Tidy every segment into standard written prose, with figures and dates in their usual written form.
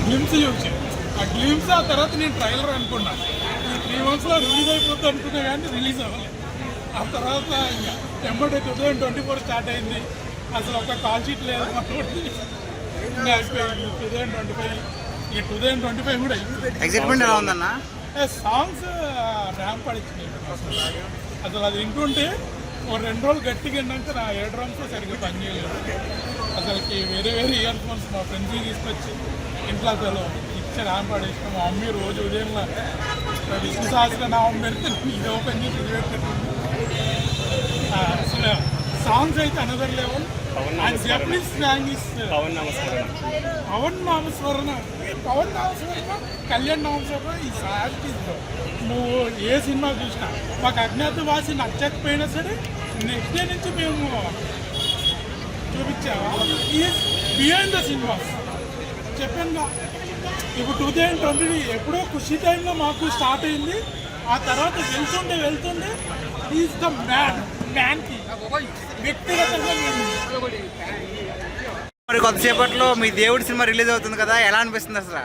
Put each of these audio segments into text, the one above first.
Glimpse చూసి ఆ glimpse ఆ తర్వాత నేను ట్రైలర్ అనుకున్నా. ఈ 3 months రిలీజ్ అయిపోతుంది అనుకున్నా కానీ రిలీజ్ అవ్వలేదు. ఆ తర్వాత ఇంకా ఎంబడే 2024 స్టార్ట్ అయింది. అసలు ఒక కాల్ షీట్ లేదు కాబట్టి ఇంకా అయిపోయింది 2025. ఈ 2025 కూడా ఎక్సైట్మెంట్ ఎలా ఉందన్న? సాంగ్స్ ర్యాంప్ పడిచ్చినాయి అసలు. అది వింటుంటే ఒక 2 రోజులు గట్టిగా విన్నాక నా ఇయర్ డ్రమ్స్ సరిగ్గా పనిచేయలేదు. అసలుకి వేరే ఇయర్ ఫోన్స్ మా ఫ్రెండ్స్కి తీసుకొచ్చి ఇంట్లో అసలు ఇచ్చి ర్యాంప్ పడేసిన మా మమ్మీ రోజు ఉదయం విష్ణు సహస్రనామం పెడితే ఇది ఓపెన్ చేసి ఇది పెట్టింది. అసలు సాంగ్స్ అయితే another level. And Japanese slang is Pawan నామస్మరణ కళ్యాణ్ నామస్మరణ ఈ సార్టీస్. నువ్వు ఏ సినిమా చూసినా మాకు అజ్ఞాతవాసి నచ్చకపోయినా సరే నెక్స్ట్ డే నుంచి మేము చూపించావా ఈజ్ బియాండ్ ద సినిమాస్. చెప్పాను ఇప్పుడు 2020 ఎప్పుడో ఖుషి టైంలో మాకు స్టార్ట్ అయింది. ఆ తర్వాత వెళ్తుండే ఈజ్ ద మ్యాన్కి వ్యక్తిగతంగా మరి కొద్దిసేపట్లో మీ దేవుడి సినిమా రిలీజ్ అవుతుంది కదా, ఎలా అనిపిస్తుంది అసలు?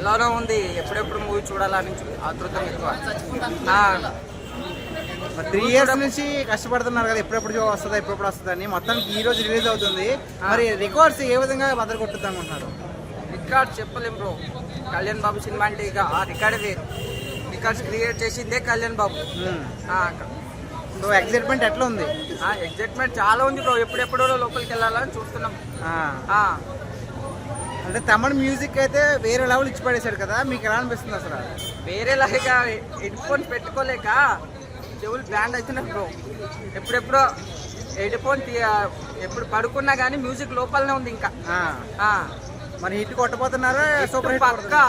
ఎలానో ఉంది. ఎప్పుడెప్పుడు మూవీ చూడాలని ఆతృత ఎక్కువ. 3 years నుంచి కష్టపడుతున్నారు కదా, ఎప్పుడెప్పుడు వస్తుంది అని. మొత్తానికి ఈ రోజు రిలీజ్ అవుతుంది. మరి రికార్డ్స్ ఏ విధంగా బద్దలు కొట్టుద్దాం అనుకుంటున్నారు? రికార్డ్ చెప్పలేం బ్రో. కళ్యాణ్ బాబు సినిమా అంటే ఇక ఆ రికార్డే వేరు. రికార్డ్స్ క్రియేట్ చేసిందే కళ్యాణ్ బాబు. ఎక్సైట్మెంట్ ఎట్లా ఉంది? ఎక్సైట్మెంట్ చాలా ఉంది బ్రో. ఎప్పుడెప్పుడో లోపలికి వెళ్ళాలని చూస్తున్నాం. అంటే తమిళ మ్యూజిక్ అయితే వేరే లెవెల్ ఇచ్చి పడేశాడు కదా, మీకు ఎలా అనిపిస్తుంది అసలు? వేరే లాగా హెడ్ ఫోన్స్ పెట్టుకోలేక చెవులు బ్యాండ్ అవుతున్నాయి బ్రో. ఎప్పుడెప్పుడో హెడ్ ఫోన్ ఎప్పుడు పడుకున్నా కానీ మ్యూజిక్ లోపలనే ఉంది ఇంకా. మరి హిట్ కొట్టబోతున్నారా? సూపర్ హిట్ పక్కా.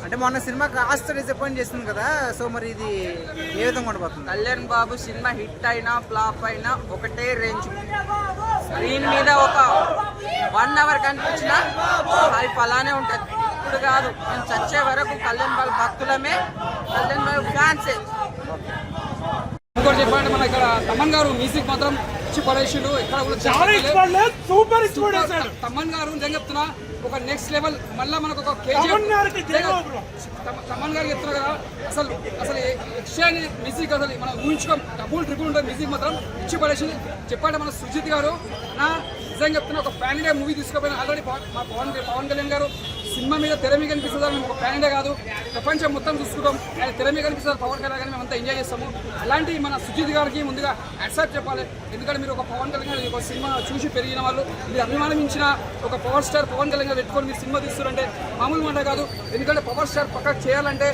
అంటే మొన్న సినిమా కాస్త డిసప్పాయింట్ చేస్తుంది కదా, సో మరి ఇది ఏ విధంగా ఉండబోతుంది? కళ్యాణ్ బాబు సినిమా హిట్ అయినా ఫ్లాప్ అయినా ఒకటే రేంజ్. స్క్రీన్ మీద ఒక 1 hour కనిపించినా అది అలానే ఉంటుంది. ఇప్పుడు కాదు, మేము చచ్చే వరకు కళ్యాణ్ బాబు భక్తులమే, కళ్యాణ్ బాబు ఫ్యాన్సే. ఇంకోటి చెప్పండి, మన ఇక్కడ తమన్ గారు మ్యూజిక్ మాత్రం ఇచ్చి పడేసిండు. ఎక్కడ కూడా తమన్ గారు నేను చెప్తున్నా ఒక నెక్స్ట్ లెవెల్. మళ్ళీ మనకు ఒక తమన్ గారు చెప్తున్నా కదా, అసలు ఎక్స్ట్రా మ్యూజిక్ అసలు మనం ఊహించుకోం. ట్రిపుల్ ఉంటుంది మ్యూజిక్ మాత్రం ఇచ్చి పడేసింది. చెప్పండి మన సుజిత్ గారు నా నిజంగా చెప్తున్నా ఒక ప్యాన్ ఇండియా మూవీ తీసుకోపోయినా. ఆల్రెడీ మా పవన్ కళ్యాణ్ గారు సినిమా మీద తెర మీద కనిపిస్తుంది. మేము ఒక ప్యాన్ ఇండియా కాదు, ప్రపంచం మొత్తం చూసుకుంటాం. ఆయన తెర మీద కనిపిస్తారు పవన్ కళ్యాణ్ గారిని మేమంతా ఎంజాయ్ చేస్తాము. అలాంటి మన సుజిత్ గారికి ముందుగా యాక్సెప్ట్ చెప్పాలి. ఎందుకంటే మీరు ఒక పవన్ కళ్యాణ్ గారు ఒక సినిమా చూసి పెరిగిన వాళ్ళు, మీరు అభిమానించిన ఒక పవర్ స్టార్ పవన్ కళ్యాణ్ గారు పెట్టుకొని మీరు సినిమా తీస్తారంటే మామూలు మాట కాదు. ఎందుకంటే పవర్ స్టార్ పక్కకు చేయాలంటే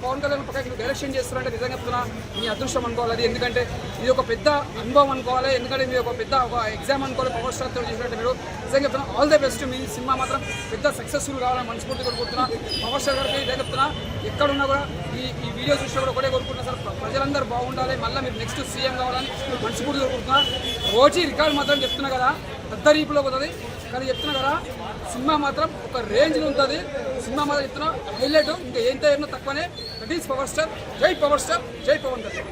పవన్ కళ్యాణ్ పక్కకు డైరెక్షన్ చేస్తారంటే నిజంగా చెప్తున్నా మీ అదృష్టం అనుకోవాలి. అది ఎందుకంటే ఇది ఒక పెద్ద అనుభవం అనుకోవాలి. ఎందుకంటే మీరు ఒక పెద్ద ఎగ్జామ్ అనుకోవాలి పవర్ స్టార్ తో చేసినట్టు. మీరు నిజంగా చెప్తున్నా all the best. Me cinema మాత్రం పెద్ద సక్సెస్ఫుల్ కావాలని మనస్ఫూర్తి కోరుకుంటున్నా. పవర్ స్టార్ గారికి ఇదే చెప్తున్నా, ఎక్కడున్నా కూడా ఈ వీడియో చూసినా కూడా ఒకటే కోరుకుంటున్నా సార్, ప్రజలందరూ బాగుండాలి, మళ్ళీ మీరు నెక్స్ట్ సీఎం కావాలని మనస్ఫూర్తి కోరుకుంటున్నా. రోజు రికార్డు మాత్రం చెప్తున్నా కదా పెద్ద రీపులో పోతుంది, కానీ చెప్తున్నా కదా సినిమా మాత్రం ఒక రేంజ్లో ఉంటుంది. సినిమా మాత్రం చెప్తున్నా హైలైట్. ఇంకా ఎంత ఏమో తక్కువనే. That is power star. జై పవర్ స్టార్, జై పవన్ కళ్యాణ్.